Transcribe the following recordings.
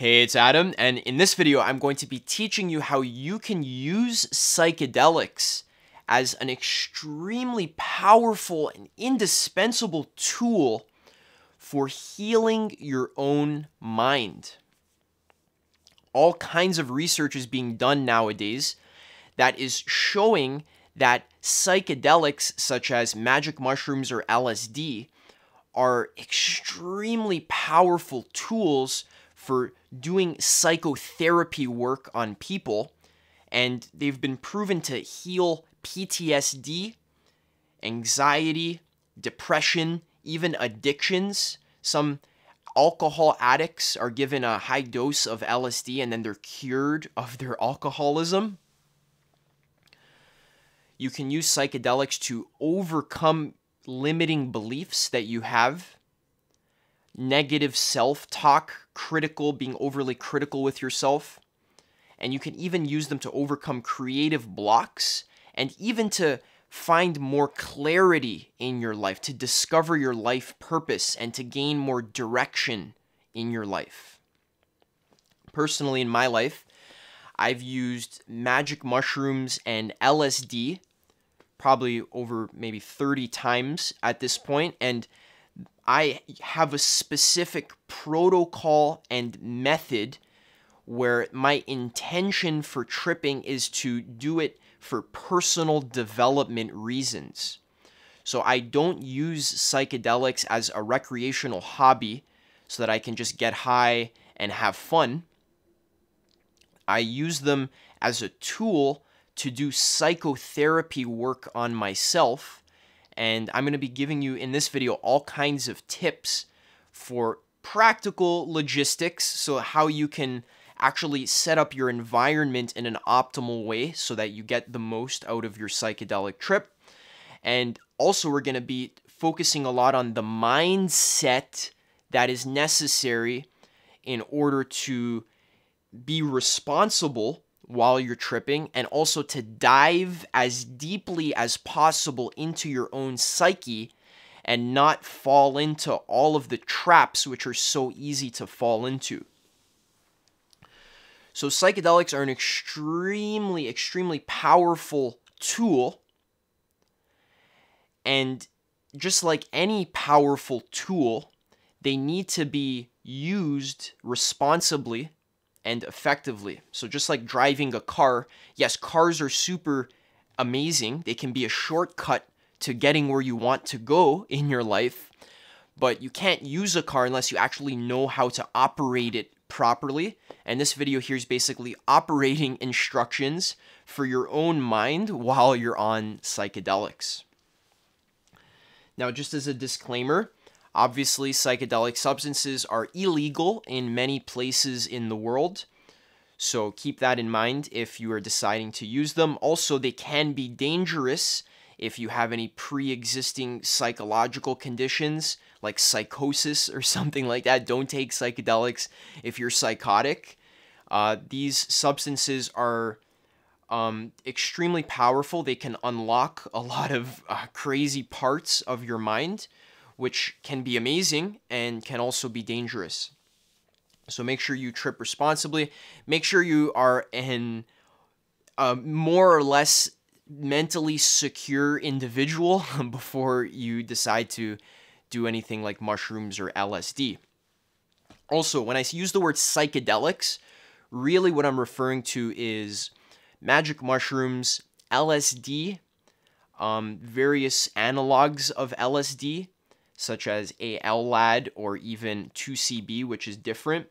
Hey, it's Adam, and in this video, I'm going to be teaching you how you can use psychedelics as an extremely powerful and indispensable tool for healing your own mind. All kinds of research is being done nowadays that is showing that psychedelics such as magic mushrooms or LSD are extremely powerful tools for doing psychotherapy work on people, and they've been proven to heal PTSD, anxiety, depression, even addictions. Some alcohol addicts are given a high dose of LSD and then they're cured of their alcoholism. You can use psychedelics to overcome limiting beliefs that you have, negative self-talk, being overly critical with yourself, and you can even use them to overcome creative blocks and even to find more clarity in your life, to discover your life purpose and to gain more direction in your life. Personally, in my life, I've used magic mushrooms and LSD probably over maybe 30 times at this point, and I have a specific protocol and method where my intention for tripping is to do it for personal development reasons. So I don't use psychedelics as a recreational hobby so that I can just get high and have fun. I use them as a tool to do psychotherapy work on myself. And I'm going to be giving you in this video all kinds of tips for practical logistics, so how you can actually set up your environment in an optimal way so that you get the most out of your psychedelic trip. And also we're going to be focusing a lot on the mindset that is necessary in order to be responsible while you're tripping, and also to dive as deeply as possible into your own psyche and not fall into all of the traps which are so easy to fall into. So psychedelics are an extremely, extremely powerful tool, and just like any powerful tool, they need to be used responsibly and effectively. So just like driving a car, yes, cars are super amazing. They can be a shortcut to getting where you want to go in your life, but you can't use a car unless you actually know how to operate it properly. And this video here is basically operating instructions for your own mind while you're on psychedelics. Now, just as a disclaimer, obviously, psychedelic substances are illegal in many places in the world, so keep that in mind if you are deciding to use them. Also, they can be dangerous if you have any pre-existing psychological conditions like psychosis or something like that. Don't take psychedelics if you're psychotic. These substances are extremely powerful. They can unlock a lot of crazy parts of your mind, which can be amazing and can also be dangerous. So make sure you trip responsibly. Make sure you are an more or less mentally secure individual before you decide to do anything like mushrooms or LSD. Also, when I use the word psychedelics, really what I'm referring to is magic mushrooms, LSD, various analogs of LSD, such as ALAD or even 2CB, which is different,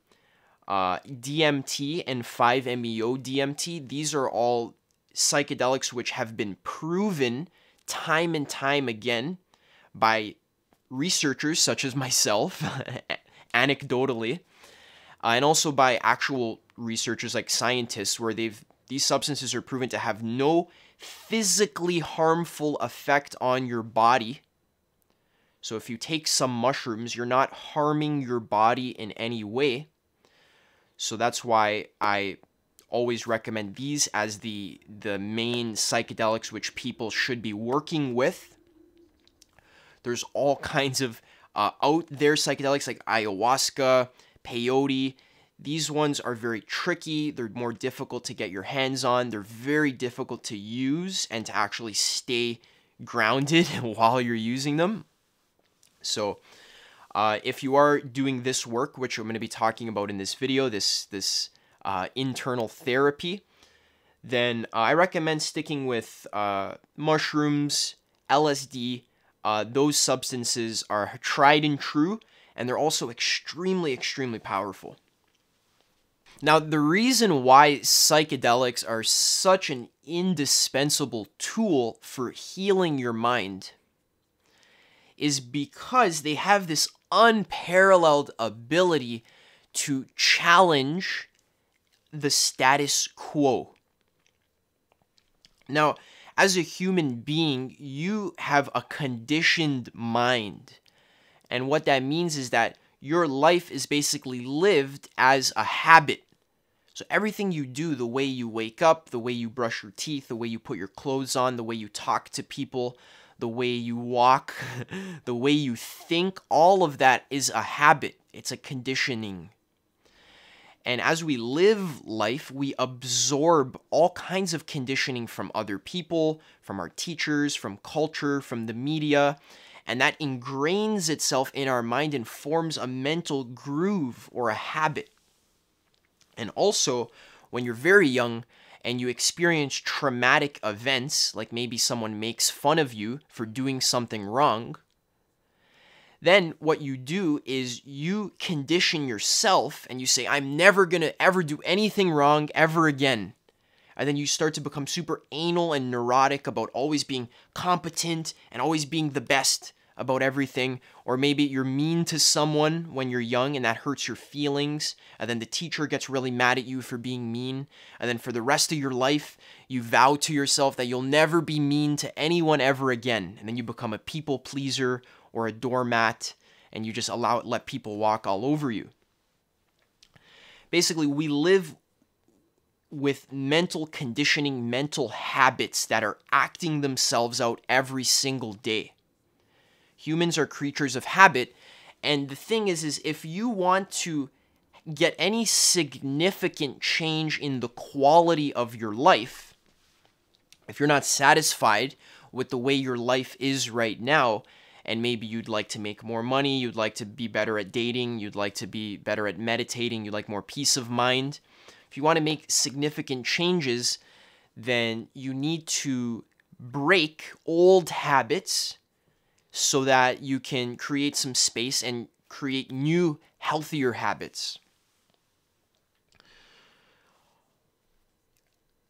DMT and 5-MeO DMT. These are all psychedelics which have been proven time and time again by researchers such as myself, anecdotally, and also by actual researchers like scientists, where these substances are proven to have no physically harmful effect on your body. So if you take some mushrooms, you're not harming your body in any way. So that's why I always recommend these as the main psychedelics which people should be working with. There's all kinds of out there psychedelics like ayahuasca, peyote. These ones are very tricky. They're more difficult to get your hands on. They're very difficult to use and to actually stay grounded while you're using them. So if you are doing this work, which I'm going to be talking about in this video, this internal therapy, then I recommend sticking with mushrooms, LSD. Those substances are tried and true, and they're also extremely, extremely powerful. Now, the reason why psychedelics are such an indispensable tool for healing your mind is because they have this unparalleled ability to challenge the status quo. Now, as a human being, you have a conditioned mind. And what that means is that your life is basically lived as a habit. So everything you do, the way you wake up, the way you brush your teeth, the way you put your clothes on, the way you talk to people, the way you walk, the way you think, all of that is a habit. It's a conditioning. And as we live life, we absorb all kinds of conditioning from other people, from our teachers, from culture, from the media, and that ingrains itself in our mind and forms a mental groove or a habit. And also, when you're very young and you experience traumatic events, like maybe someone makes fun of you for doing something wrong, then what you do is you condition yourself and you say, I'm never going to ever do anything wrong ever again. And then you start to become super anal and neurotic about always being competent and always being the best about everything. Or maybe you're mean to someone when you're young and that hurts your feelings. And then the teacher gets really mad at you for being mean. And then for the rest of your life, you vow to yourself that you'll never be mean to anyone ever again. And then you become a people pleaser or a doormat, and you just let people walk all over you. Basically, we live with mental conditioning, mental habits that are acting themselves out every single day. Humans are creatures of habit, and the thing is if you want to get any significant change in the quality of your life, if you're not satisfied with the way your life is right now, and maybe you'd like to make more money, you'd like to be better at dating, you'd like to be better at meditating, you'd like more peace of mind. If you want to make significant changes, then you need to break old habits so that you can create some space and create new, healthier habits.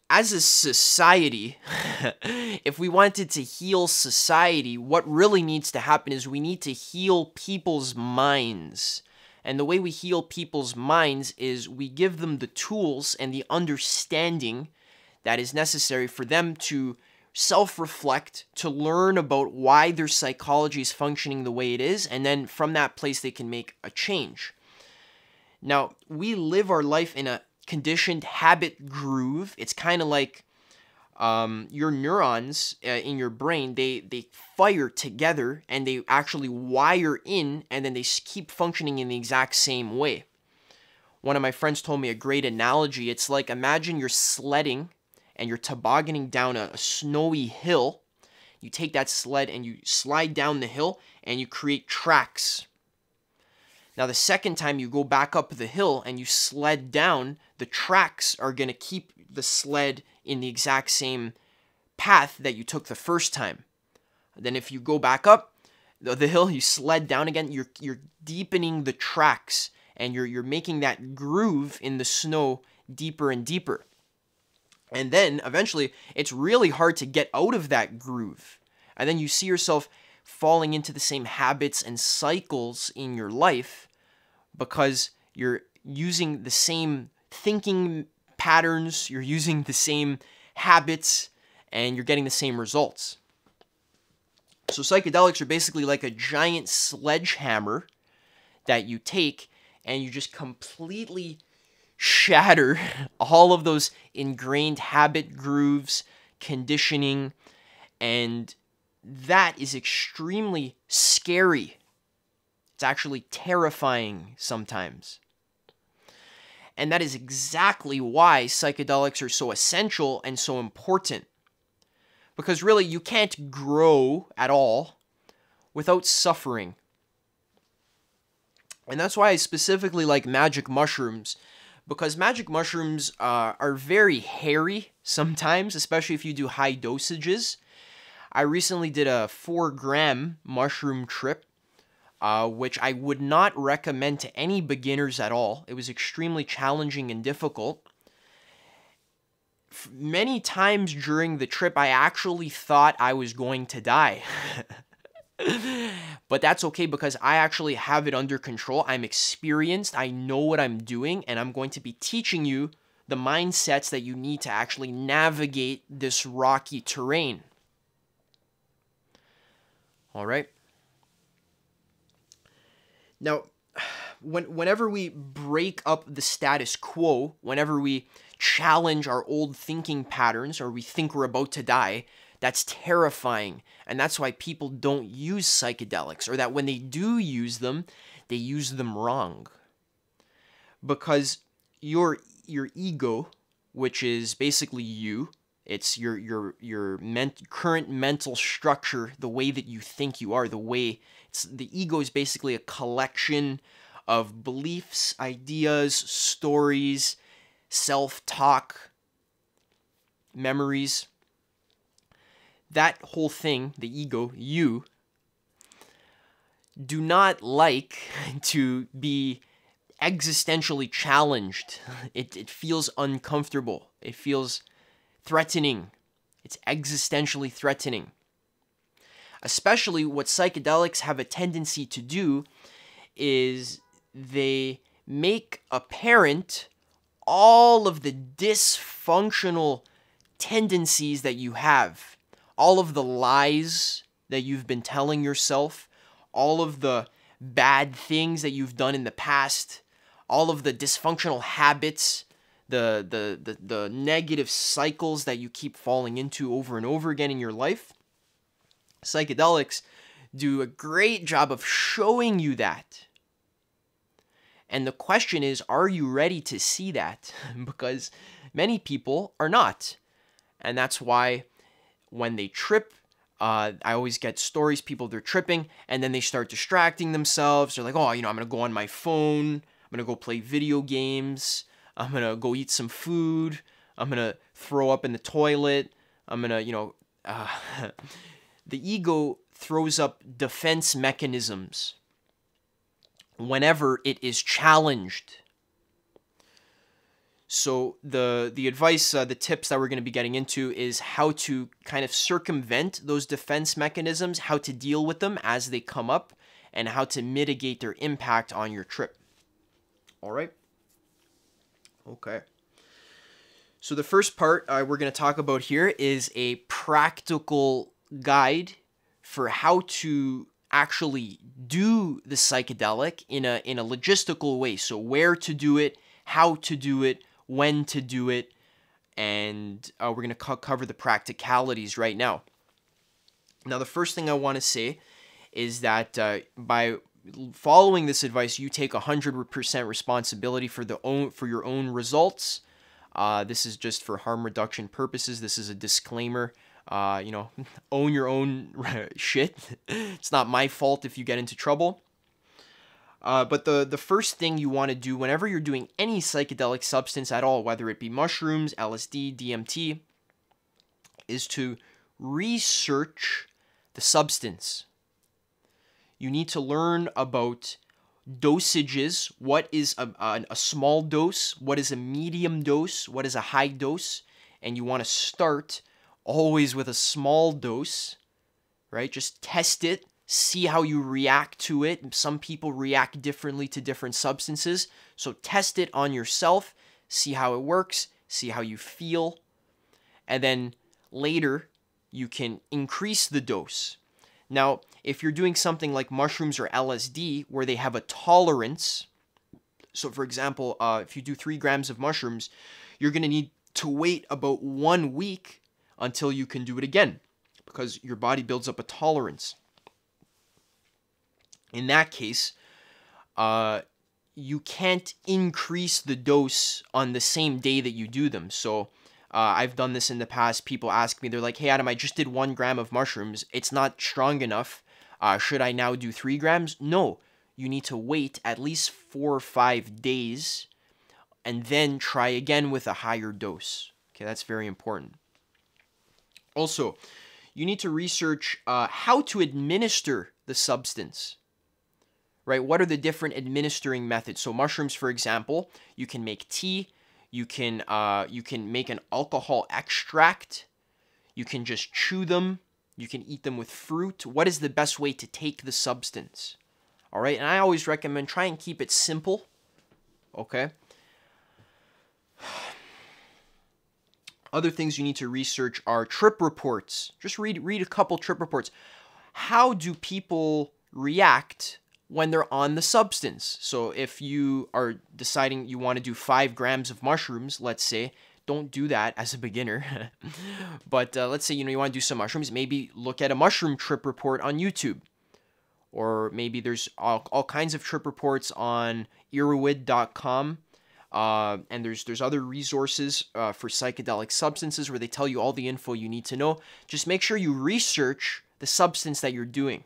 As a society, if we wanted to heal society, what really needs to happen is we need to heal people's minds. And the way we heal people's minds is we give them the tools and the understanding that is necessary for them to self-reflect, to learn about why their psychology is functioning the way it is, and then from that place they can make a change. Now, we live our life in a conditioned habit groove. It's kind of like your neurons in your brain, they fire together and they actually wire in, and then they keep functioning in the exact same way. One of my friends told me a great analogy. It's like, imagine you're sledding and you're tobogganing down a snowy hill. You take that sled and you slide down the hill and you create tracks. Now, the second time you go back up the hill and you sled down, the tracks are going to keep the sled in the exact same path that you took the first time. Then if you go back up the hill, you sled down again, you're deepening the tracks, and you're making that groove in the snow deeper and deeper. And then eventually it's really hard to get out of that groove. And then you see yourself falling into the same habits and cycles in your life because you're using the same thinking patterns, you're using the same habits, and you're getting the same results. So psychedelics are basically like a giant sledgehammer that you take and you just completely shatter all of those ingrained habit grooves, conditioning, and that is extremely scary. It's actually terrifying sometimes. And that is exactly why psychedelics are so essential and so important. Because really, you can't grow at all without suffering. And that's why I specifically like magic mushrooms, because magic mushrooms are very hairy sometimes, especially if you do high dosages. I recently did a 4-gram mushroom trip, which I would not recommend to any beginners at all. It was extremely challenging and difficult. Many times during the trip, I actually thought I was going to die. But that's okay because I actually have it under control. I'm experienced. I know what I'm doing, and I'm going to be teaching you the mindsets that you need to actually navigate this rocky terrain. All right. Now, whenever we break up the status quo, whenever we challenge our old thinking patterns, or we think we're about to die, that's terrifying. And that's why people don't use psychedelics, or that when they do use them, they use them wrong. Because your ego, which is basically you, it's your current mental structure, the way that you think you are, the ego is basically a collection of beliefs, ideas, stories, self-talk, memories. That whole thing, the ego, you, do not like to be existentially challenged. It feels uncomfortable. It feels threatening. It's existentially threatening. Especially what psychedelics have a tendency to do is they make apparent all of the dysfunctional tendencies that you have, all of the lies that you've been telling yourself, all of the bad things that you've done in the past, all of the dysfunctional habits, the negative cycles that you keep falling into over and over again in your life. Psychedelics do a great job of showing you that. And the question is, are you ready to see that? Because many people are not. And that's why when they trip, I always get stories, they're tripping, and then they start distracting themselves. They're like, oh, I'm going to go on my phone. I'm going to go play video games. I'm going to go eat some food. I'm going to throw up in the toilet. I'm going to, the ego throws up defense mechanisms whenever it is challenged. So the advice, the tips that we're going to be getting into is how to kind of circumvent those defense mechanisms, how to deal with them as they come up, and how to mitigate their impact on your trip. All right? Okay. So the first part we're going to talk about here is a practical guide for how to actually do the psychedelic in a logistical way. So where to do it, how to do it, when to do it, and we're going to cover the practicalities right now. Now, the first thing I want to say is that by following this advice, you take 100% responsibility for your own results. This is just for harm reduction purposes. This is a disclaimer. Own your own shit. It's not my fault if you get into trouble. But the first thing you want to do whenever you're doing any psychedelic substance at all, whether it be mushrooms, LSD, DMT, is to research the substance. You need to learn about dosages. What is a small dose? What is a medium dose? What is a high dose? And you want to start always with a small dose, right? Just test it. See how you react to it. Some people react differently to different substances. So test it on yourself. See how it works. See how you feel. And then later, you can increase the dose. Now, if you're doing something like mushrooms or LSD, where they have a tolerance, so for example, if you do 3 grams of mushrooms, you're going to need to wait about 1 week until you can do it again, because your body builds up a tolerance. In that case, you can't increase the dose on the same day that you do them. So I've done this in the past. People ask me, they're like, hey, Adam, I just did 1 gram of mushrooms. It's not strong enough. Should I now do 3 grams? No, you need to wait at least 4 or 5 days and then try again with a higher dose. Okay, that's very important. Also, you need to research how to administer the substance. Right? What are the different administering methods? So mushrooms, for example, you can make tea, you can make an alcohol extract, you can just chew them, you can eat them with fruit. What is the best way to take the substance? All right, and I always recommend try and keep it simple. Okay. Other things you need to research are trip reports. Just read a couple trip reports. How do people react when they're on the substance? So if you are deciding you want to do 5 grams of mushrooms, let's say, don't do that as a beginner. But let's say, you want to do some mushrooms, maybe look at a mushroom trip report on YouTube. Or maybe there's all kinds of trip reports on Erowid.com. And there's other resources for psychedelic substances where they tell you all the info you need to know. Just make sure you research the substance that you're doing.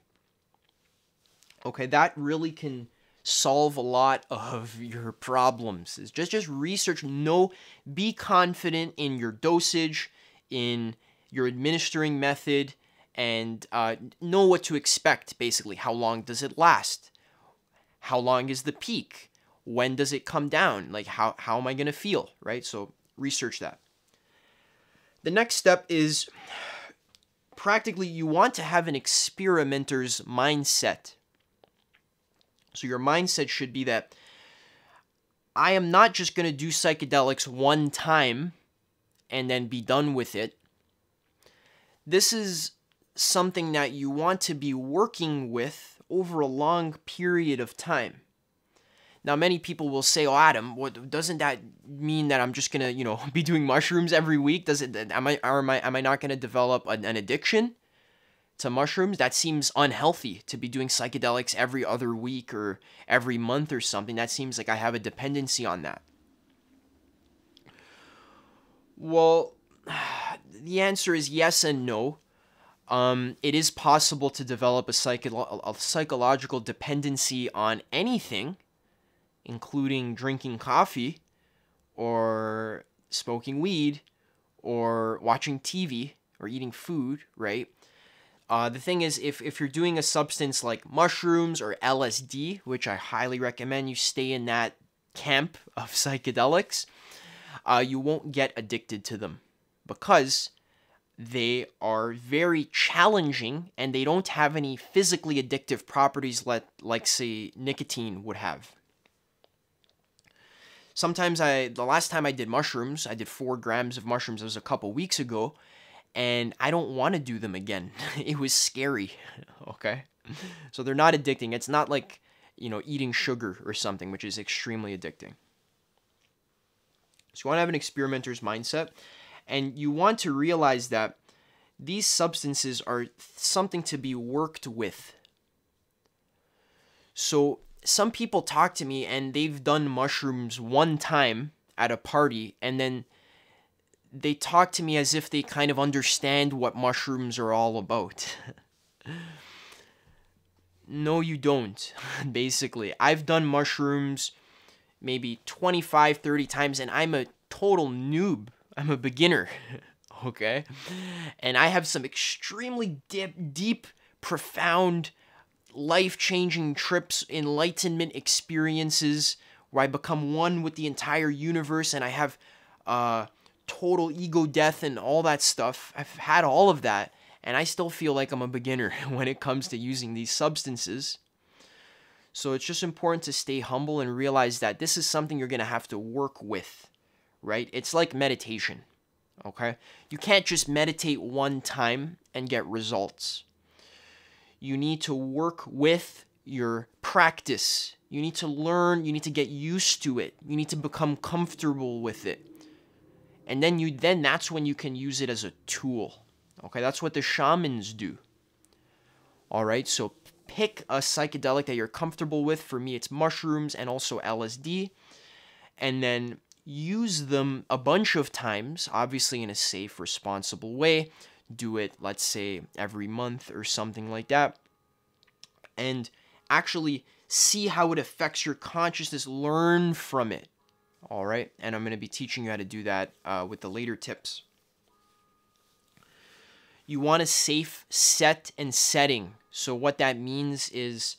Okay, that really can solve a lot of your problems. Is just research, be confident in your dosage, in your administering method, and know what to expect, basically. How long does it last? How long is the peak? When does it come down? Like, how am I going to feel, right? So research that. The next step is practically you want to have an experimenter's mindset. So your mindset should be that I am not just going to do psychedelics one time and then be done with it. This is something that you want to be working with over a long period of time. Now, many people will say, "Oh, Adam, doesn't that mean that I'm just gonna, be doing mushrooms every week? Am I not gonna develop an addiction to mushrooms? That seems unhealthy to be doing psychedelics every other week or every month or something. That seems like I have a dependency on that." Well, the answer is yes and no. It is possible to develop a psychological dependency on anything, including drinking coffee or smoking weed or watching TV or eating food, right? The thing is, if you're doing a substance like mushrooms or LSD, which I highly recommend you stay in that camp of psychedelics, you won't get addicted to them because they are very challenging and they don't have any physically addictive properties like say, nicotine would have. Sometimes the last time I did mushrooms, I did 4 grams of mushrooms. It was a couple weeks ago, and I don't want to do them again. It was scary, okay? So they're not addicting. It's not like, eating sugar or something, which is extremely addicting. So you want to have an experimenter's mindset, and you want to realize that these substances are something to be worked with. So some people talk to me and they've done mushrooms one time at a party, and then they talk to me as if they kind of understand what mushrooms are all about. No, you don't, basically. I've done mushrooms maybe 25, 30 times, and I'm a total noob. I'm a beginner, okay? And I have some extremely deep, profound, life-changing trips, enlightenment experiences where I become one with the entire universe and I have total ego death and all that stuff. I've had all of that, and I still feel like I'm a beginner when it comes to using these substances. So it's just important to stay humble and realize that this is something you're going to have to work with, right? It's like meditation, okay? You can't just meditate one time and get results. You need to work with your practice. You need to learn. You need to get used to it. You need to become comfortable with it. And then that's when you can use it as a tool. Okay, that's what the shamans do. All right, so pick a psychedelic that you're comfortable with. For me, it's mushrooms and also LSD. And then use them a bunch of times, obviously in a safe, responsible way. Do it, let's say, every month or something like that. And actually see how it affects your consciousness. Learn from it. All right? And I'm going to be teaching you how to do that with the later tips. You want a safe set and setting. So what that means is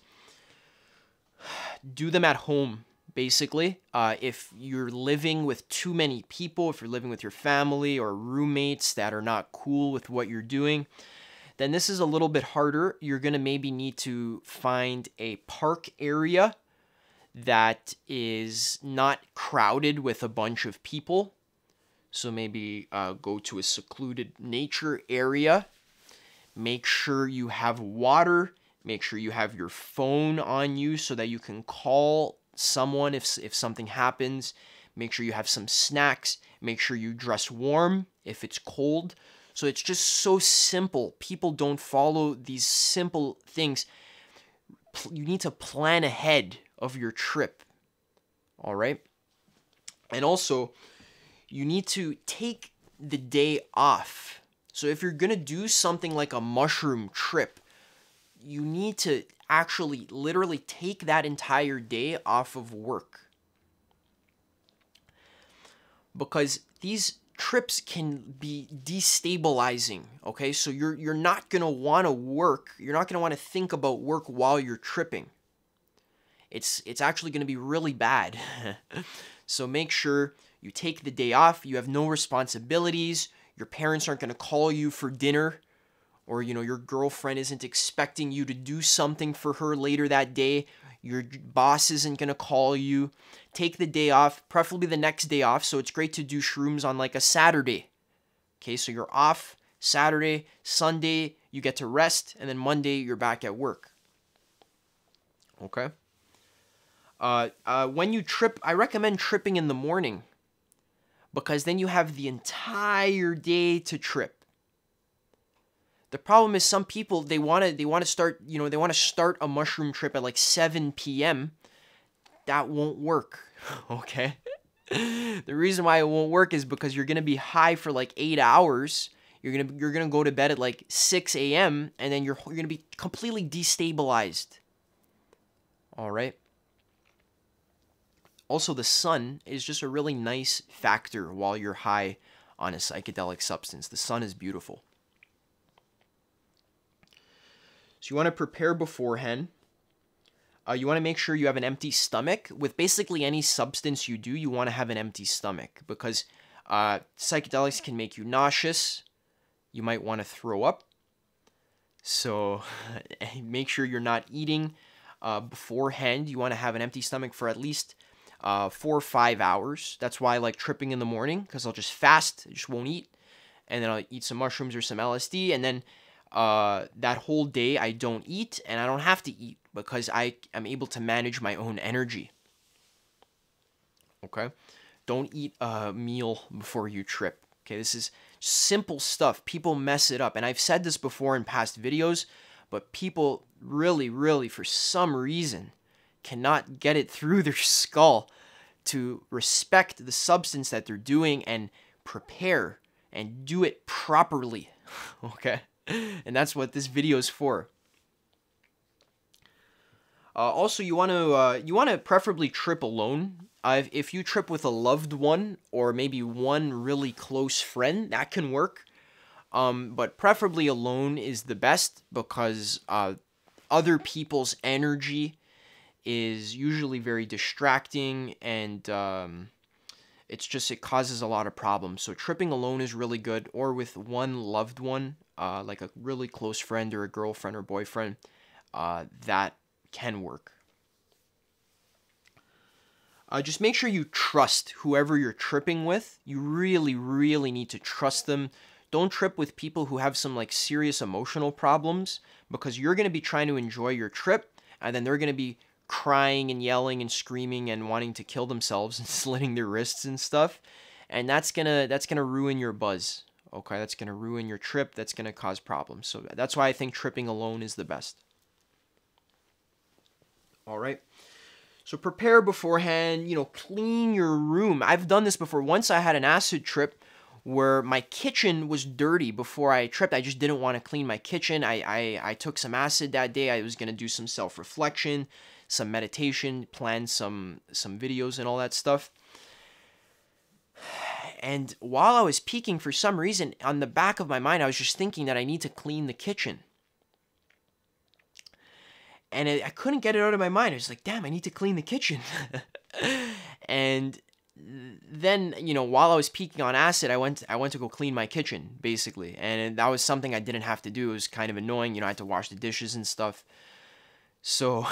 do them at home, basically. If you're living with too many people, if you're living with your family or roommates that are not cool with what you're doing, then this is a little bit harder. You're going to maybe need to find a park area that is not crowded with a bunch of people. So maybe go to a secluded nature area. Make sure you have water. Make sure you have your phone on you so that you can call someone if something happens. Make sure you have some snacks. Make sure you dress warm if it's cold. So it's just so simple. People don't follow these simple things. You need to plan ahead of your trip. All right? And also, you need to take the day off. So if you're going to do something like a mushroom trip, you need to actually literally take that entire day off of work. Because these trips can be destabilizing, okay? So you're not going to want to work. You're not going to want to think about work while you're tripping. It's actually going to be really bad. So make sure you take the day off. You have no responsibilities. Your parents aren't going to call you for dinner. Or, your girlfriend isn't expecting you to do something for her later that day. Your boss isn't going to call you. Take the day off, preferably the next day off. So it's great to do shrooms on like a Saturday. Okay, so you're off Saturday, Sunday, you get to rest, and then Monday you're back at work. Okay? When you trip, I recommend tripping in the morning because then you have the entire day to trip. The problem is some people, they want to start a mushroom trip at like 7 p.m. That won't work, okay? The reason why it won't work is because you're going to be high for like 8 hours. You're going to go to bed at like 6 a.m. and then you're going to be completely destabilized. All right? Also, the sun is just a really nice factor while you're high on a psychedelic substance. The sun is beautiful. So you want to prepare beforehand. You want to make sure you have an empty stomach. With basically any substance you do, you want to have an empty stomach because psychedelics can make you nauseous. You might want to throw up. So make sure you're not eating beforehand. You want to have an empty stomach for at least 4 or 5 hours. That's why I like tripping in the morning because I'll just fast. I just won't eat. And then I'll eat some mushrooms or some LSD. And then that whole day I don't eat and I don't have to eat because I am able to manage my own energy. Okay? Don't eat a meal before you trip. Okay, this is simple stuff. People mess it up. And I've said this before in past videos, but people really, really, for some reason, cannot get it through their skull to respect the substance that they're doing and prepare and do it properly. Okay? And that's what this video is for. Also, you want to preferably trip alone. If you trip with a loved one or maybe one really close friend, that can work. But preferably alone is the best because other people's energy is usually very distracting and it causes a lot of problems. So tripping alone is really good, or with one loved one, like a really close friend or a girlfriend or boyfriend, that can work. Just make sure you trust whoever you're tripping with. You really, really need to trust them. Don't trip with people who have some like serious emotional problems because you're going to be trying to enjoy your trip and then they're going to be crying and yelling and screaming and wanting to kill themselves and slitting their wrists and stuff. And that's gonna ruin your buzz. Okay, that's gonna ruin your trip. That's gonna cause problems. So that's why I think tripping alone is the best. All right. So prepare beforehand, clean your room. I've done this before. Once I had an acid trip where my kitchen was dirty before I tripped. I just didn't want to clean my kitchen. I took some acid that day. I was going to do some self-reflection, some meditation, plan some videos and all that stuff. And while I was peaking, for some reason, on the back of my mind, I was just thinking that I need to clean the kitchen. And I couldn't get it out of my mind. I was like, damn, I need to clean the kitchen. And then, while I was peaking on acid, I went to go clean my kitchen, basically. And that was something I didn't have to do. It was kind of annoying. I had to wash the dishes and stuff. So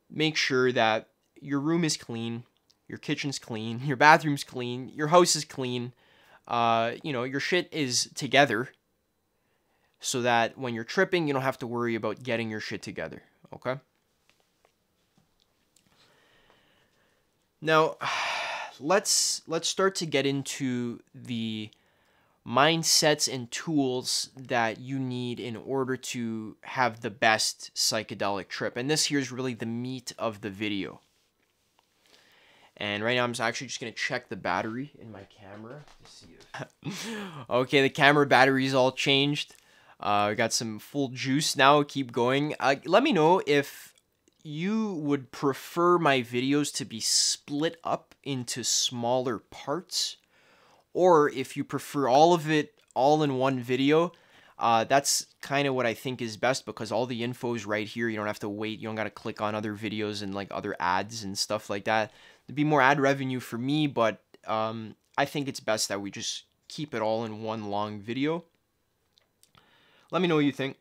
make sure that your room is clean, your kitchen's clean, your bathroom's clean, your house is clean. Your shit is together, so that when you're tripping, you don't have to worry about getting your shit together, okay? Now, let's start to get into the mindsets and tools that you need in order to have the best psychedelic trip. And this here is really the meat of the video. And right now, I'm actually just going to check the battery in my camera to see if... Okay, the camera battery is all changed. We got some full juice now. Keep going. Let me know if you would prefer my videos to be split up into smaller parts, or if you prefer all of it all in one video. That's kind of what I think is best, because all the info is right here. You don't have to wait. You don't got to click on other videos and like other ads and stuff like that. There'd be more ad revenue for me, but I think it's best that we just keep it all in one long video. Let me know what you think.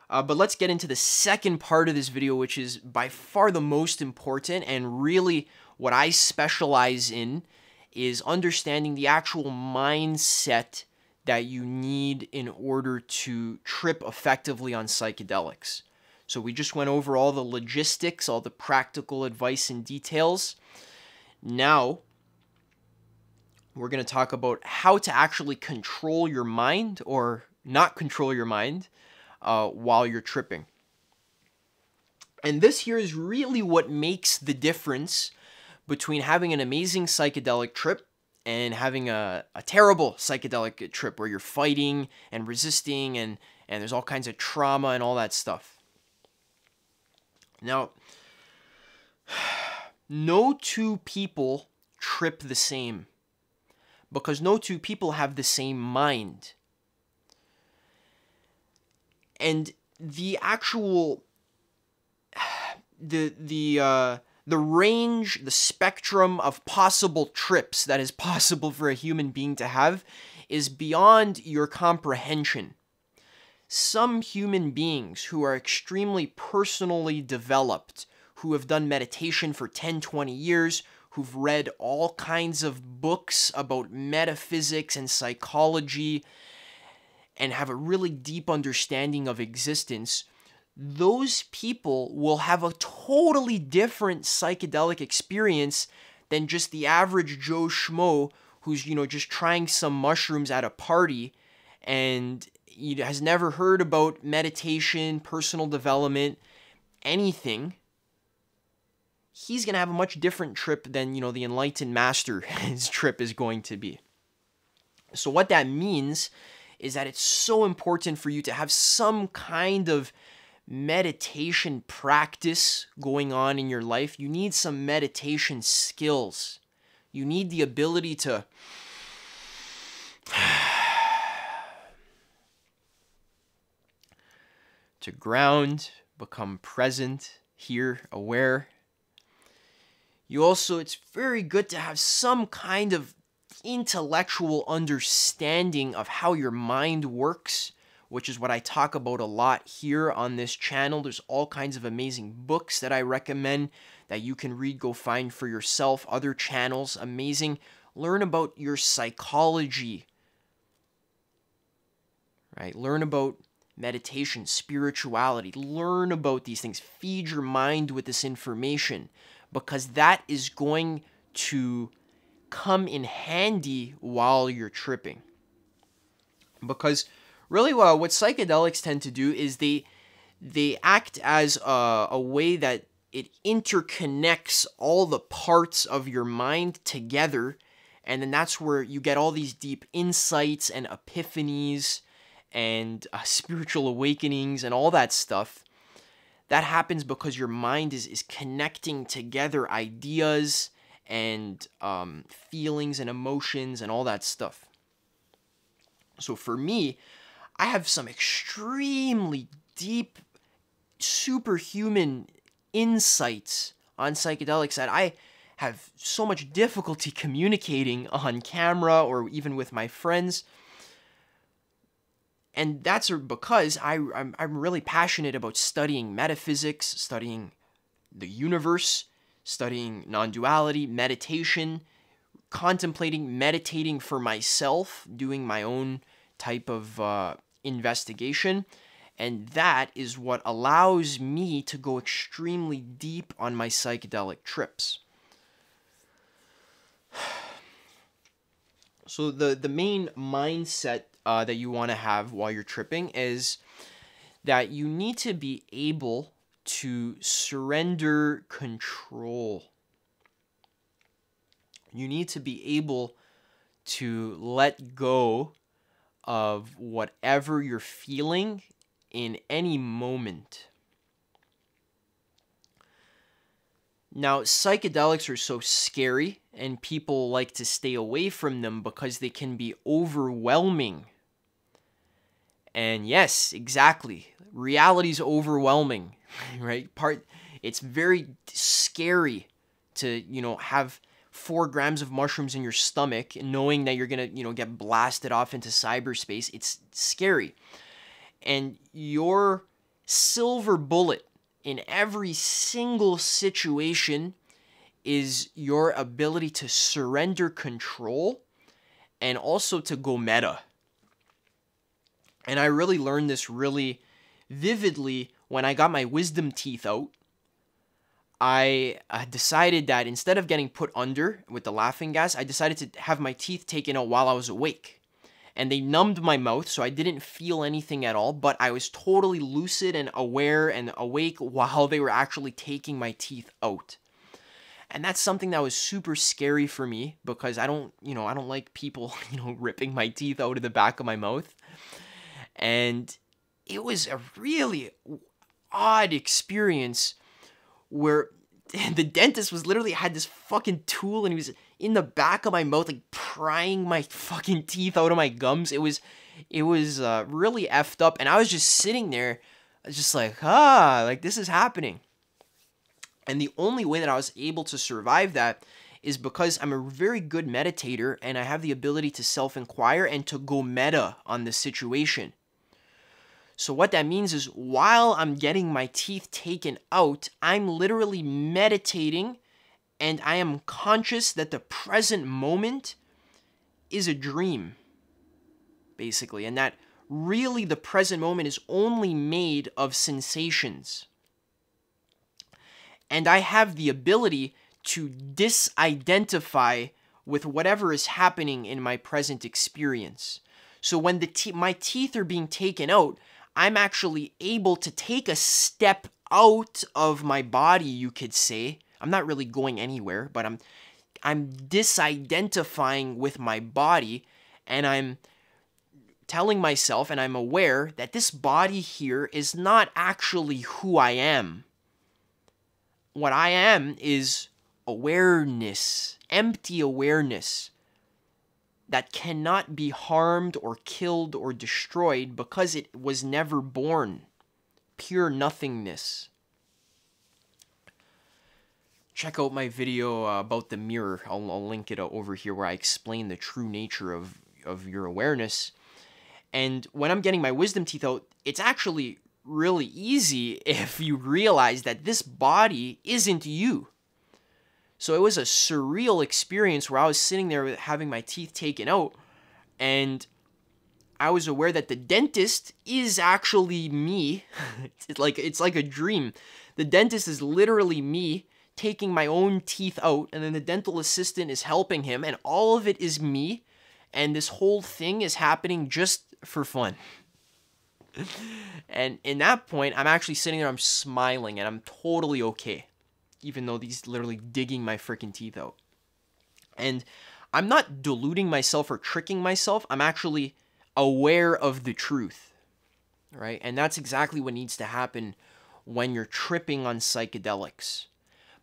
But let's get into the second part of this video, which is by far the most important, and really what I specialize in is understanding the actual mindset that you need in order to trip effectively on psychedelics. So we just went over all the logistics, all the practical advice and details. Now, we're going to talk about how to actually control your mind, or not control your mind, while you're tripping. And this here is really what makes the difference between having an amazing psychedelic trip and having a terrible psychedelic trip where you're fighting and resisting and there's all kinds of trauma and all that stuff. Now, no two people trip the same, because no two people have the same mind. And the actual, the range, the spectrum of possible trips that is possible for a human being to have is beyond your comprehension. Some human beings who are extremely personally developed, who have done meditation for 10, 20 years, who've read all kinds of books about metaphysics and psychology, and have a really deep understanding of existence, those people will have a totally different psychedelic experience than just the average Joe Schmo who's, just trying some mushrooms at a party and has never heard about meditation, personal development, anything. He's going to have a much different trip than, the enlightened master his trip is going to be. So what that means is that it's so important for you to have some kind of meditation practice going on in your life. You need some meditation skills. You need the ability to ground, become present, here, aware. It's very good to have some kind of intellectual understanding of how your mind works, which is what I talk about a lot here on this channel. There's all kinds of amazing books that I recommend that you can read, go find for yourself. Other channels, amazing. Learn about your psychology, right? Learn about meditation, spirituality. Learn about these things. Feed your mind with this information, because that is going to come in handy while you're tripping. Because really what psychedelics tend to do is they they act as a way that it interconnects all the parts of your mind together, and then that's where you get all these deep insights and epiphanies and spiritual awakenings and all that stuff. That happens because your mind is connecting together ideas and feelings and emotions and all that stuff. So for me, I have some extremely deep, superhuman insights on psychedelics that I have so much difficulty communicating on camera or even with my friends. And that's because I'm really passionate about studying metaphysics, studying the universe, studying non-duality, meditation, contemplating, meditating for myself, doing my own type of investigation. And that is what allows me to go extremely deep on my psychedelic trips. So the main mindset that you want to have while you're tripping is that you need to be able to surrender control. You need to be able to let go of whatever you're feeling in any moment. Now, psychedelics are so scary, and people like to stay away from them because they can be overwhelming. And yes, exactly. Reality's overwhelming, right? It's very scary to, have 4 grams of mushrooms in your stomach and knowing that you're going to, get blasted off into cyberspace. It's scary. And your silver bullet in every single situation is your ability to surrender control and also to go meta. And I really learned this really vividly when I got my wisdom teeth out. I decided that instead of getting put under with the laughing gas, I decided to have my teeth taken out while I was awake. And they numbed my mouth, so I didn't feel anything at all, but I was totally lucid and aware and awake while they were actually taking my teeth out. And that's something that was super scary for me because I don't like people, ripping my teeth out of the back of my mouth. And it was a really odd experience where the dentist was literally had this fucking tool and he was in the back of my mouth, like prying my fucking teeth out of my gums. It was really effed up, and I was just sitting there, just like, like this is happening. And the only way that I was able to survive that is because I'm a very good meditator and I have the ability to self-inquire and to go meta on the situation. So what that means is while I'm getting my teeth taken out, I'm literally meditating and I am conscious that the present moment is a dream, basically. And that really the present moment is only made of sensations. And I have the ability to disidentify with whatever is happening in my present experience. So when my teeth are being taken out, I'm actually able to take a step out of my body, you could say. I'm not really going anywhere, but I'm disidentifying with my body, and I'm telling myself, and I'm aware that this body here is not actually who I am. What I am is awareness, empty awareness that cannot be harmed or killed or destroyed because it was never born. Pure nothingness. Check out my video about the mirror. I'll link it over here where I explain the true nature of your awareness. And when I'm getting my wisdom teeth out, it's actually really easy if you realize that this body isn't you. So it was a surreal experience where I was sitting there having my teeth taken out, and I was aware that the dentist is actually me. It's like a dream. The dentist is literally me taking my own teeth out, and then the dental assistant is helping him, and all of it is me, and this whole thing is happening just for fun. And in that point, I'm actually sitting there, I'm smiling, and I'm totally okay, even though he's literally digging my freaking teeth out. And I'm not deluding myself or tricking myself. I'm actually aware of the truth, right? And that's exactly what needs to happen when you're tripping on psychedelics.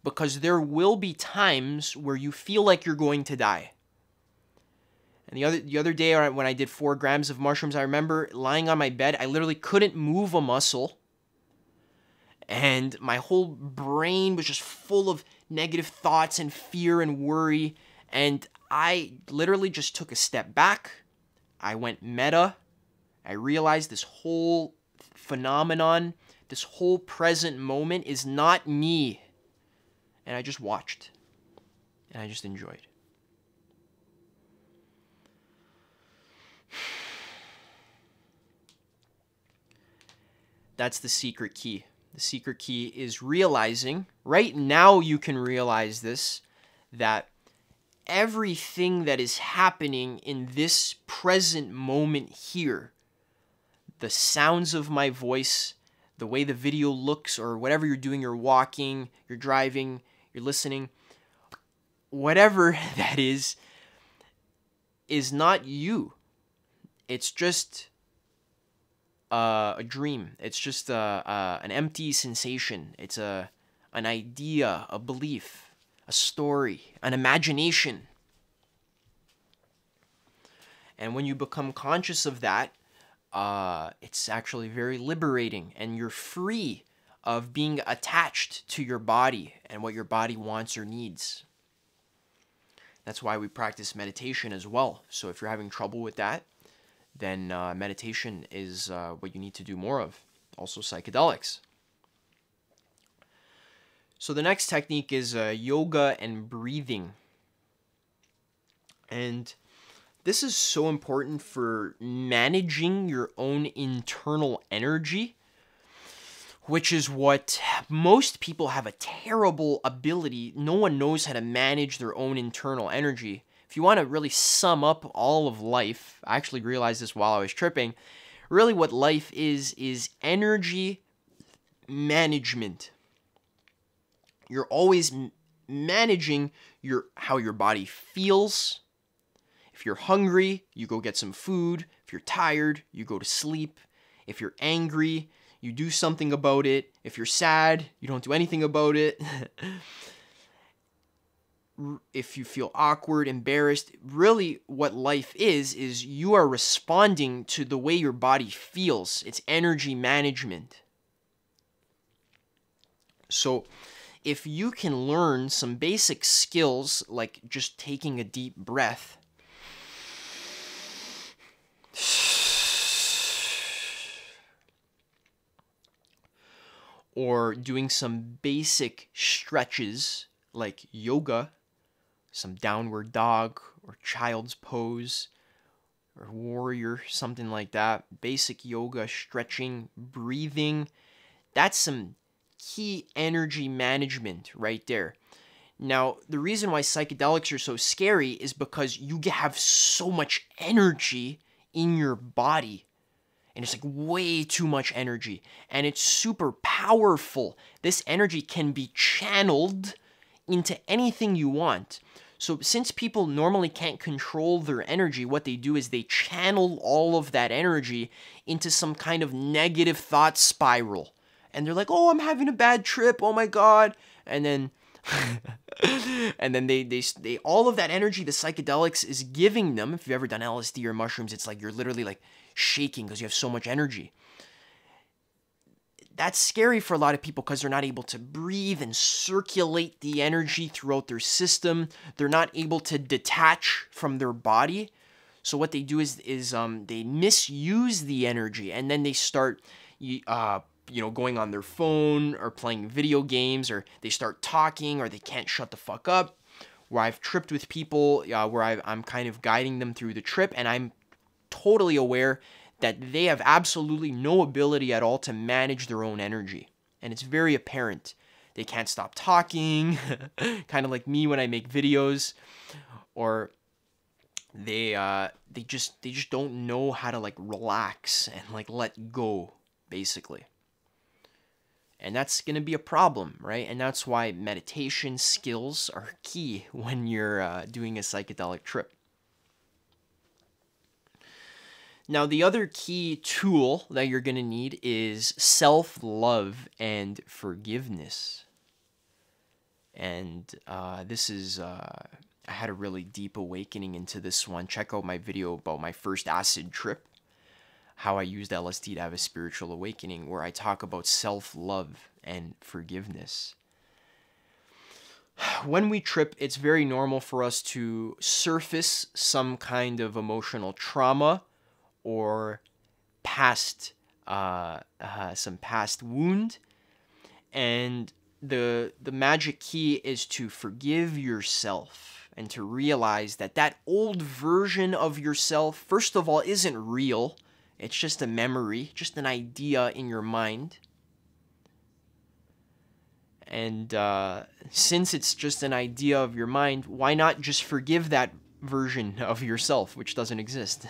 Because there will be times where you feel like you're going to die. And the other day when I did 4 grams of mushrooms, I remember lying on my bed. I literally couldn't move a muscle. And my whole brain was just full of negative thoughts and fear and worry. And I literally just took a step back. I went meta. I realized this whole phenomenon, this whole present moment is not me. And I just watched. And I just enjoyed. That's the secret key. The secret key is realizing, right now you can realize this, that everything that is happening in this present moment here, the sounds of my voice, the way the video looks, or whatever you're doing, you're walking, you're driving, you're listening, whatever that is not you. It's just a dream. It's just an empty sensation. It's an idea, a belief, a story, an imagination. And when you become conscious of that, it's actually very liberating, and you're free of being attached to your body and what your body wants or needs. That's why we practice meditation as well. So if you're having trouble with that, then meditation is what you need to do more of. Also psychedelics. So the next technique is yoga and breathing. And this is so important for managing your own internal energy, which is what most people have a terrible ability. No one knows how to manage their own internal energy. If you want to really sum up all of life, I actually realized this while I was tripping, really what life is energy management. You're always managing how your body feels. If you're hungry, you go get some food. If you're tired, you go to sleep. If you're angry, you do something about it. If you're sad, you don't do anything about it. If you feel awkward, embarrassed, really what life is you are responding to the way your body feels. It's energy management. So if you can learn some basic skills, like just taking a deep breath, or doing some basic stretches like yoga, some downward dog or child's pose or warrior, something like that, basic yoga, stretching, breathing, that's some key energy management right there. Now, the reason why psychedelics are so scary is because you have so much energy in your body. And it's like way too much energy. And it's super powerful. This energy can be channeled into anything you want. So since people normally can't control their energy, what they do is they channel all of that energy into some kind of negative thought spiral. And they're like, oh, I'm having a bad trip. Oh my God. And then they all of that energy the psychedelics is giving them. If you've ever done LSD or mushrooms, it's like you're literally like shaking because you have so much energy. That's scary for a lot of people because they're not able to breathe and circulate the energy throughout their system. They're not able to detach from their body. So what they do is they misuse the energy, and then they start going on their phone or playing video games, or they start talking, or they can't shut the fuck up. Where I've tripped with people where I'm kind of guiding them through the trip, and I'm totally aware that they have absolutely no ability at all to manage their own energy. And it's very apparent. They can't stop talking, kind of like me when I make videos, or they just don't know how to like relax and like let go, basically. And that's going to be a problem, right? And that's why meditation skills are key when you're doing a psychedelic trip. Now, the other key tool that you're going to need is self-love and forgiveness. And this is, I had a really deep awakening into this one. Check out my video about my first acid trip, how I used LSD to have a spiritual awakening, where I talk about self-love and forgiveness. When we trip, it's very normal for us to surface some kind of emotional trauma or some past wound, and the magic key is to forgive yourself and to realize that that old version of yourself, first of all, isn't real. It's just a memory, just an idea in your mind. And since it's just an idea of your mind, why not just forgive that version of yourself, which doesn't exist?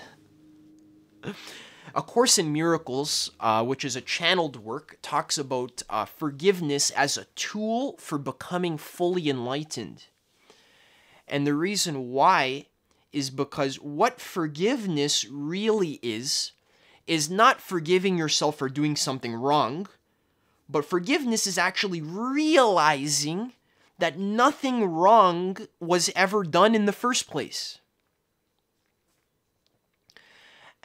A Course in Miracles, which is a channeled work, talks about forgiveness as a tool for becoming fully enlightened. And the reason why is because what forgiveness really is not forgiving yourself for doing something wrong, but forgiveness is actually realizing that nothing wrong was ever done in the first place.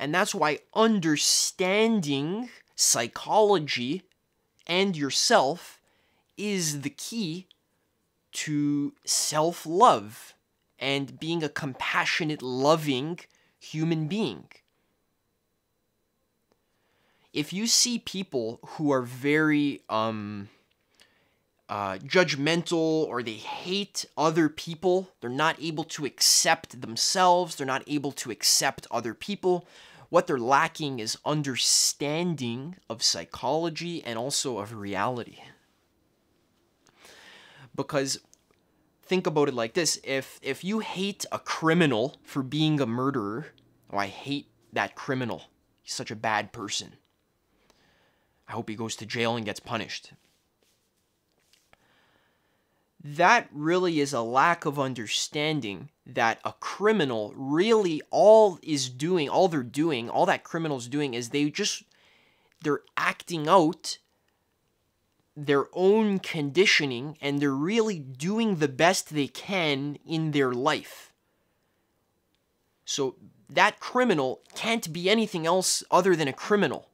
And that's why understanding psychology and yourself is the key to self-love and being a compassionate, loving human being. If you see people who are very judgmental, or they hate other people, they're not able to accept themselves, they're not able to accept other people, what they're lacking is understanding of psychology and also of reality. Because think about it like this: if you hate a criminal for being a murderer, oh, I hate that criminal, he's such a bad person, I hope he goes to jail and gets punished. That really is a lack of understanding that a criminal really all that criminal's doing is they're acting out their own conditioning, and they're really doing the best they can in their life. So that criminal can't be anything else other than a criminal.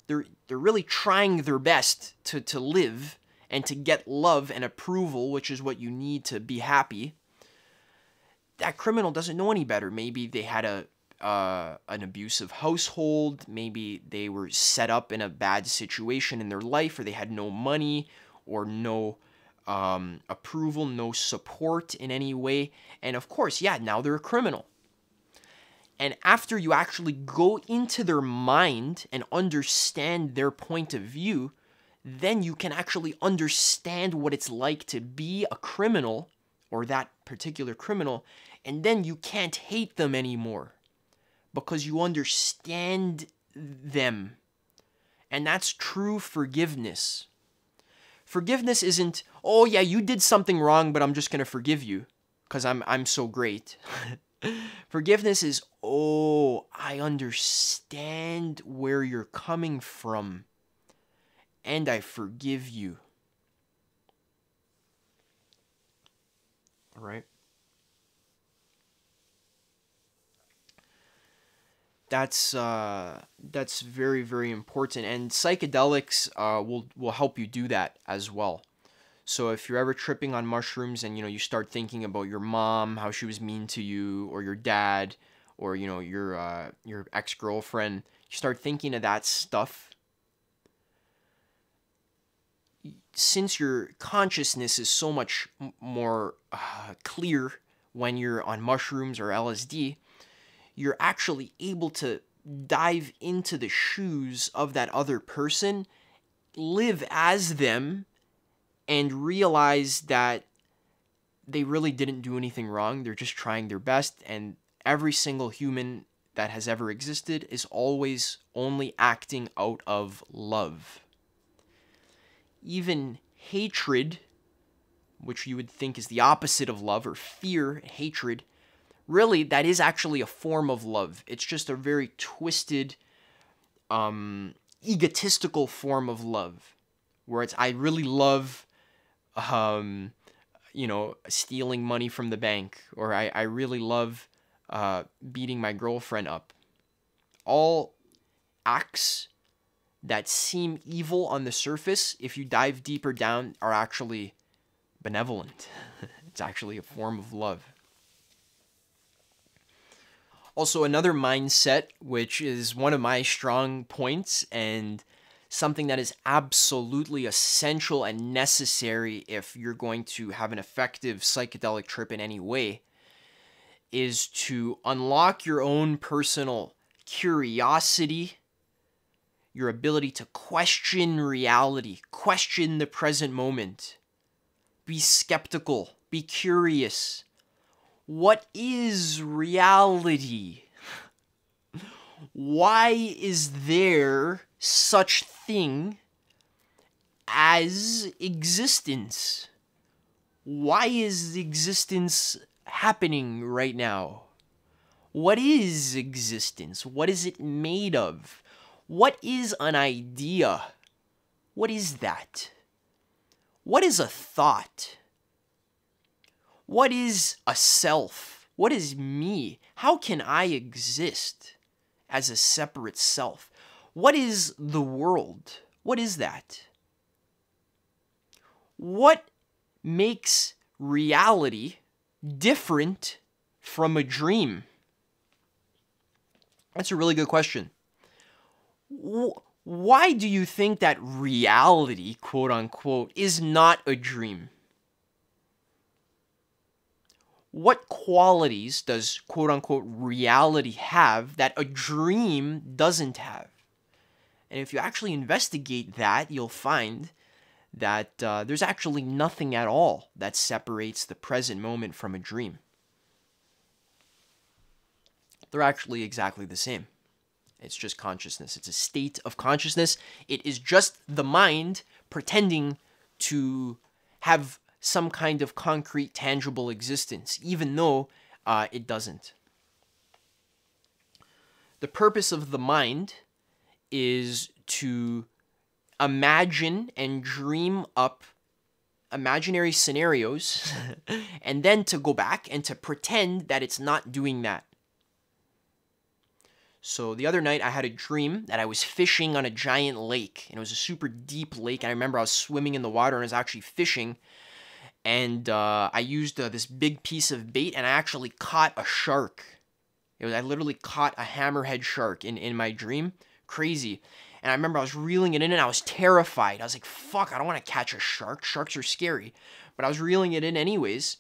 They're really trying their best to live and to get love and approval, which is what you need to be happy. That criminal doesn't know any better. Maybe they had an abusive household. Maybe they were set up in a bad situation in their life, or they had no money or no approval, no support in any way. And of course, yeah, now they're a criminal. And after you actually go into their mind and understand their point of view, then you can actually understand what it's like to be a criminal, or that particular criminal, and then you can't hate them anymore because you understand them. And that's true forgiveness. Forgiveness isn't, oh yeah, you did something wrong, but I'm just going to forgive you because I'm so great. Forgiveness is, oh, I understand where you're coming from, and I forgive you. All right? That's very, very important, and psychedelics will help you do that as well. So if you're ever tripping on mushrooms and you start thinking about your mom, how she was mean to you, or your dad, or your ex-girlfriend, you start thinking of that stuff. Since your consciousness is so much more clear when you're on mushrooms or LSD, you're actually able to dive into the shoes of that other person, live as them, and realize that they really didn't do anything wrong. They're just trying their best, and Every single human that has ever existed is always only acting out of love. Even hatred, which you would think is the opposite of love, or fear, hatred, really, that is actually a form of love. It's just a very twisted, egotistical form of love, where it's, I really love, stealing money from the bank, or I really love beating my girlfriend up. All acts that seem evil on the surface, if you dive deeper down, are actually benevolent. It's actually a form of love. Also, another mindset, which is one of my strong points and something that is absolutely essential and necessary if you're going to have an effective psychedelic trip in any way, is to unlock your own personal curiosity, your ability to question reality, question the present moment. Be skeptical, be curious. What is reality? Why is there such thing as existence? Why is existence happening right now? What is existence? What is it made of? What is an idea? What is that? What is a thought? What is a self? What is me? How can I exist as a separate self? What is the world? What is that? What makes reality different from a dream? That's a really good question. Why do you think that reality, quote unquote, is not a dream? What qualities does, quote unquote, reality have that a dream doesn't have? And if you actually investigate that, you'll find that there's actually nothing at all that separates the present moment from a dream. They're actually exactly the same. It's just consciousness. It's a state of consciousness. It is just the mind pretending to have some kind of concrete, tangible existence, even though it doesn't. The purpose of the mind is to imagine and dream up imaginary scenarios and then to go back and to pretend that it's not doing that. So the other night I had a dream that I was fishing on a giant lake, and it was a super deep lake, and I remember I was swimming in the water and I was actually fishing, and I used this big piece of bait, and I actually caught a shark. I literally caught a hammerhead shark in my dream. Crazy. And I remember I was reeling it in and I was terrified. I was like, fuck, I don't want to catch a shark. Sharks are scary. But I was reeling it in anyways.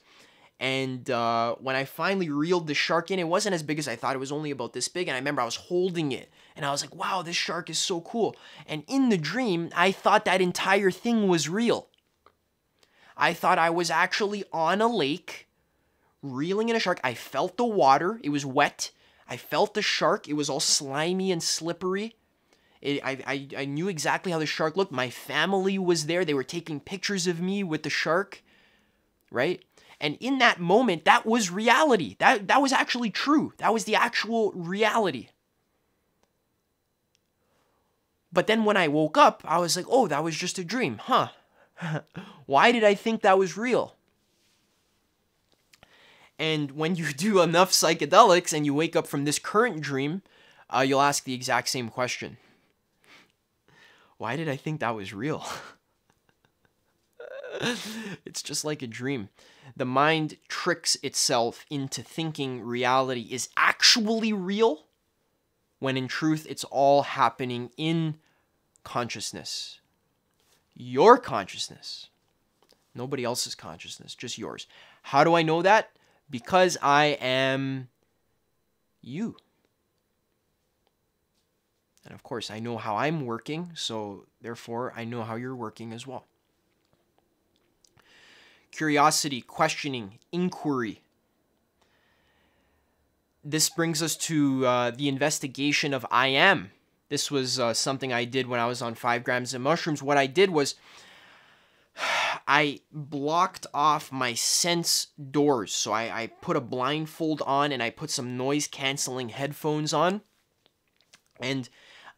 And when I finally reeled the shark in, it wasn't as big as I thought. It was only about this big. And I remember I was holding it. And I was like, wow, this shark is so cool. And in the dream, I thought that entire thing was real. I thought I was actually on a lake, reeling in a shark. I felt the water. It was wet. I felt the shark. It was all slimy and slippery. I knew exactly how the shark looked. My family was there. They were taking pictures of me with the shark, right? And in that moment, that was reality. That was actually true. That was the actual reality. But then when I woke up, I was like, oh, that was just a dream, huh? Why did I think that was real? And when you do enough psychedelics and you wake up from this current dream, you'll ask the exact same question. Why did I think that was real? It's just like a dream. The mind tricks itself into thinking reality is actually real, when in truth it's all happening in consciousness. Your consciousness. Nobody else's consciousness, just yours. How do I know that? Because I am you. And of course, I know how I'm working, so therefore I know how you're working as well. Curiosity, questioning, inquiry. this brings us to the investigation of I am. This was something I did when I was on 5 grams of mushrooms. What I did was I blocked off my sense doors. So I put a blindfold on and I put some noise canceling headphones on. And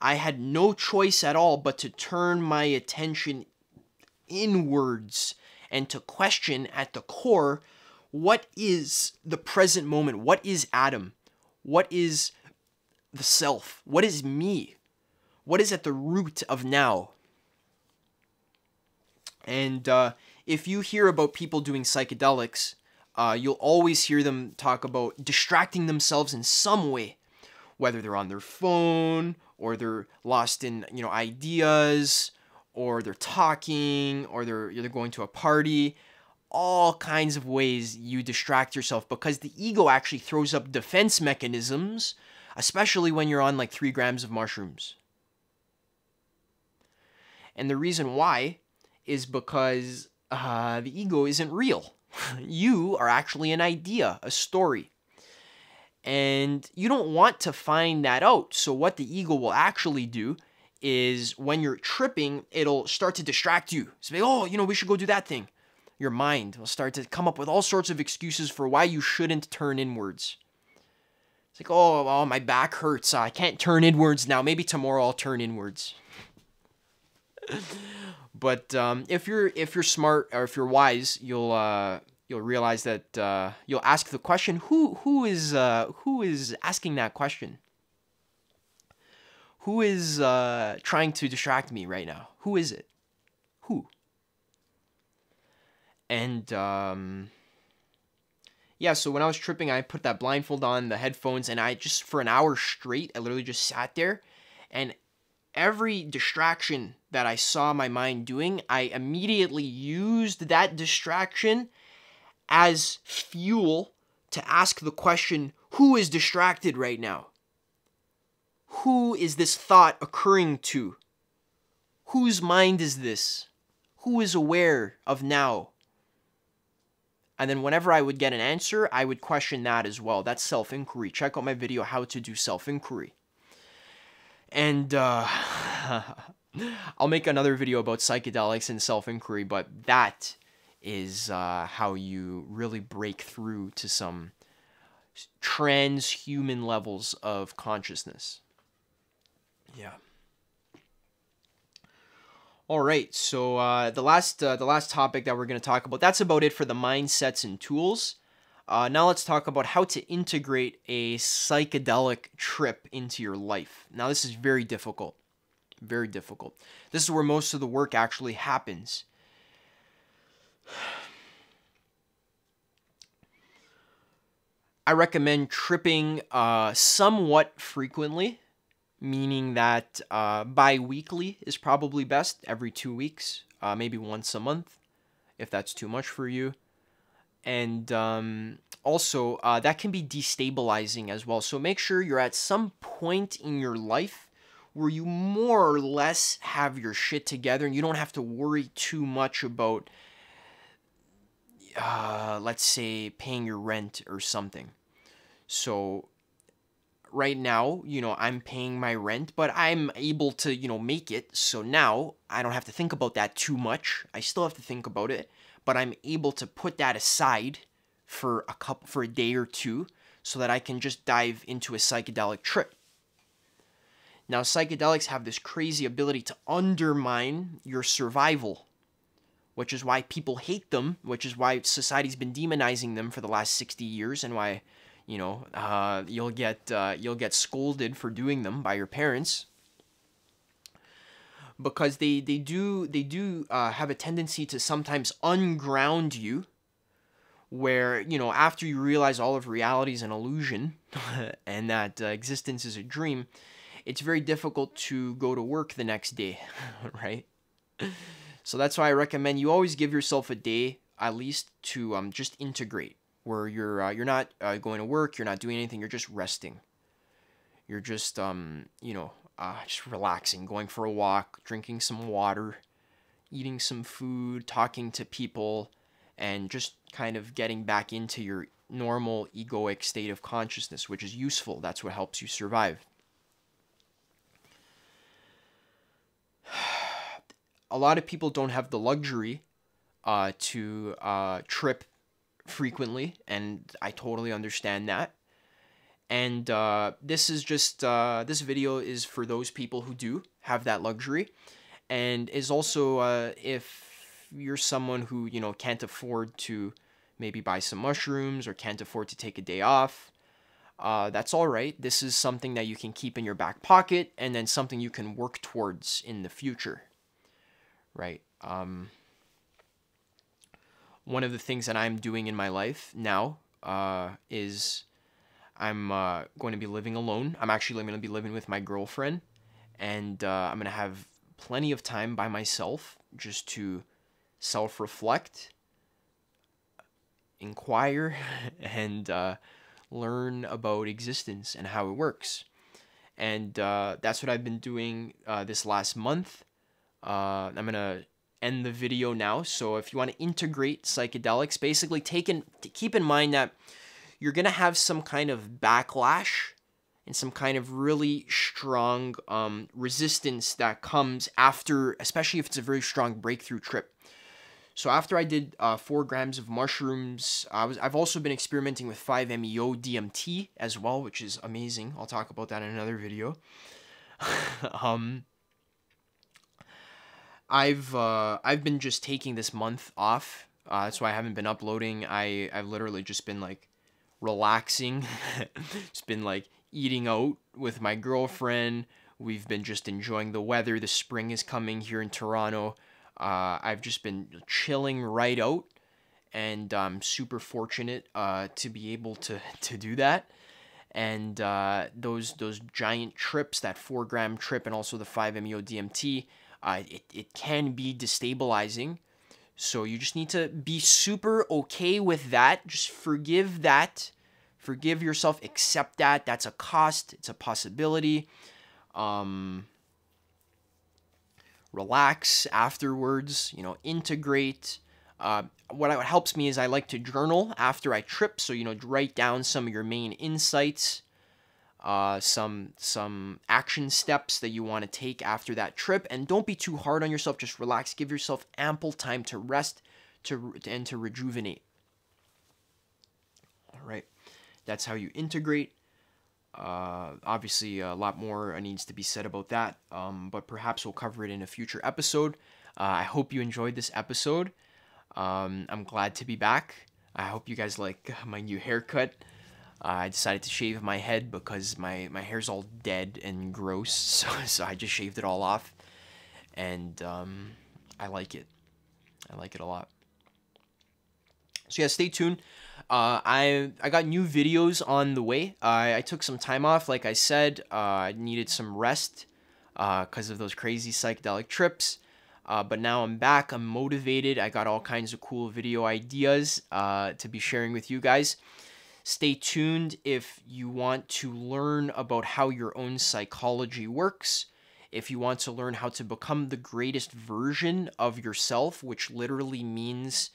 I had no choice at all but to turn my attention inwards and to question at the core, what is the present moment? What is Adam? What is the self? What is me? What is at the root of now? And if you hear about people doing psychedelics, you'll always hear them talk about distracting themselves in some way, whether they're on their phone or they're lost in, ideas, or they're talking, or they're going to a party. All kinds of ways you distract yourself, because the ego actually throws up defense mechanisms, especially when you're on like 3 grams of mushrooms. And the reason why is because the ego isn't real. You are actually an idea, a story. And you don't want to find that out. So what the ego will actually do is, when you're tripping, it'll start to distract you. Say, oh, we should go do that thing. Your mind will start to come up with all sorts of excuses for why you shouldn't turn inwards. It's like, oh, my back hurts. I can't turn inwards now. Maybe tomorrow I'll turn inwards. But if you're smart, or if you're wise, you'll realize that you'll ask the question: who is asking that question? Who is trying to distract me right now? Who is it? Who? And so when I was tripping, I put that blindfold on, the headphones, and I just, for an hour straight, I literally just sat there, and every distraction that I saw my mind doing, I immediately used that distraction as fuel to ask the question, who is distracted right now? Who is this thought occurring to? Whose mind is this? Who is aware of now? And then whenever I would get an answer, I would question that as well. That's self-inquiry. Check out my video, How to Do Self-Inquiry. And I'll make another video about psychedelics and self-inquiry, but that is how you really break through to some transhuman levels of consciousness. Yeah. All right, so the last topic that we're going to talk about, that's about it for the mindsets and tools. Now let's talk about how to integrate a psychedelic trip into your life. Now this is very difficult. Very difficult. This is where most of the work actually happens. I recommend tripping somewhat frequently, meaning that bi-weekly is probably best, every 2 weeks, maybe once a month, if that's too much for you. And also, that can be destabilizing as well. So make sure you're at some point in your life where you more or less have your shit together and you don't have to worry too much about, let's say, paying your rent or something. So right now, I'm paying my rent, but I'm able to, make it. So now I don't have to think about that too much. I still have to think about it, but I'm able to put that aside for a day or two so that I can just dive into a psychedelic trip. Now, psychedelics have this crazy ability to undermine your survival, which is why people hate them, which is why society's been demonizing them for the last 60 years, and why, you'll get scolded for doing them by your parents, because they do have a tendency to sometimes unground you, where, after you realize all of reality is an illusion and that existence is a dream, it's very difficult to go to work the next day, right? So that's why I recommend you always give yourself a day at least to just integrate, where you're not going to work, you're not doing anything, you're just resting. You're just just relaxing, going for a walk, drinking some water, eating some food, talking to people, and just kind of getting back into your normal egoic state of consciousness, which is useful. That's what helps you survive. A lot of people don't have the luxury to trip frequently, and I totally understand that. And this is just this video is for those people who do have that luxury, and is also if you're someone who, you know, can't afford to maybe buy some mushrooms or can't afford to take a day off. That's all right. This is something that you can keep in your back pocket, and then something you can work towards in the future, right? One of the things that I'm doing in my life now is I'm going to be living alone. I'm actually going to be living with my girlfriend, and I'm going to have plenty of time by myself just to self-reflect, inquire, and learn about existence and how it works. And that's what I've been doing this last month. I'm going to end the video now. So if you want to integrate psychedelics, basically keep in mind that you're going to have some kind of backlash and some kind of really strong resistance that comes after, especially if it's a very strong breakthrough trip. So after I did 4 grams of mushrooms, I've also been experimenting with 5-MeO DMT as well, which is amazing. I'll talk about that in another video. I've been just taking this month off. That's why I haven't been uploading. I've literally just been like relaxing. It's been like eating out with my girlfriend. We've been just enjoying the weather. The spring is coming here in Toronto. I've just been chilling right out, and I'm super fortunate to be able to do that. And those giant trips, that 4-gram trip and also the 5-MeO DMT, it can be destabilizing. So you just need to be super okay with that. Just forgive that. Forgive yourself. Accept that. That's a cost. It's a possibility. Relax afterwards. You know, integrate. What helps me is I like to journal after I trip. So, you know, write down some of your main insights. Some action steps that you want to take after that trip, and don't be too hard on yourself. Just relax. Give yourself ample time to rest, and to rejuvenate. All right, that's how you integrate. Obviously, a lot more needs to be said about that, but perhaps we'll cover it in a future episode. I hope you enjoyed this episode. I'm glad to be back. I hope you guys like my new haircut. I decided to shave my head because my hair's all dead and gross, so I just shaved it all off, and I like it. I like it a lot. So yeah, stay tuned. I got new videos on the way. I took some time off, like I said. I needed some rest because of those crazy psychedelic trips. But now I'm back. I'm motivated. I got all kinds of cool video ideas to be sharing with you guys. Stay tuned if you want to learn about how your own psychology works, if you want to learn how to become the greatest version of yourself, which literally means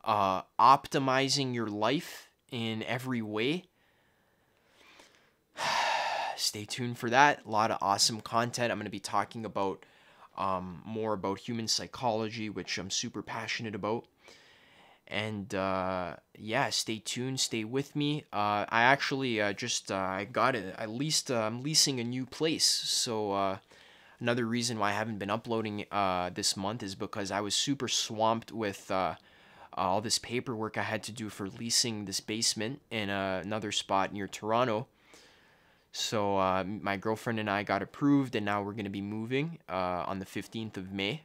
optimizing your life in every way. Stay tuned for that. A lot of awesome content. I'm going to be talking about more about human psychology, which I'm super passionate about. And yeah, stay tuned, stay with me. I actually I got it. I'm leasing a new place. So another reason why I haven't been uploading this month is because I was super swamped with all this paperwork I had to do for leasing this basement in another spot near Toronto. So my girlfriend and I got approved, and now we're going to be moving on the 15th of May.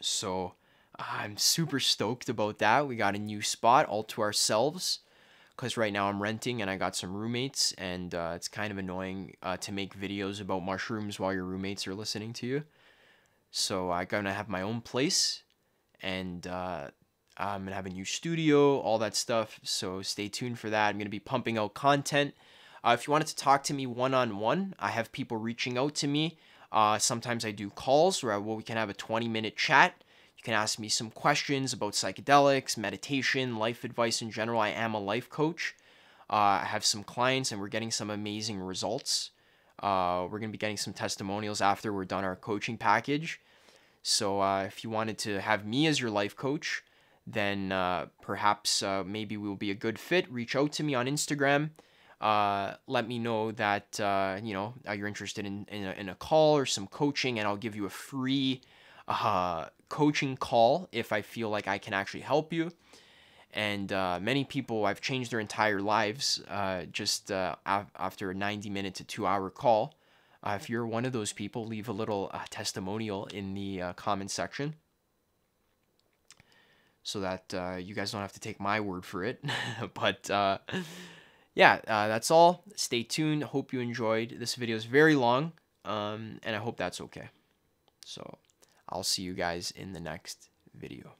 So I'm super stoked about that. We got a new spot all to ourselves, because right now I'm renting and I got some roommates, and it's kind of annoying to make videos about mushrooms while your roommates are listening to you. So I'm going to have my own place, and I'm going to have a new studio, all that stuff. So stay tuned for that. I'm going to be pumping out content. If you wanted to talk to me one-on-one, I have people reaching out to me. Sometimes I do calls where we can have a 20-minute chat. You can ask me some questions about psychedelics, meditation, life advice in general. I am a life coach. I have some clients and we're getting some amazing results. We're going to be getting some testimonials after we're done our coaching package. So if you wanted to have me as your life coach, then perhaps maybe we will be a good fit. Reach out to me on Instagram. Let me know that you're interested in a call or some coaching, and I'll give you a free coaching call if I feel like I can actually help you. And many people, I've changed their entire lives just after a 90-minute to 2-hour call. If you're one of those people, leave a little testimonial in the comment section so that you guys don't have to take my word for it. But yeah, that's all. Stay tuned. Hope you enjoyed. This video is very long, and I hope that's okay. So I'll see you guys in the next video.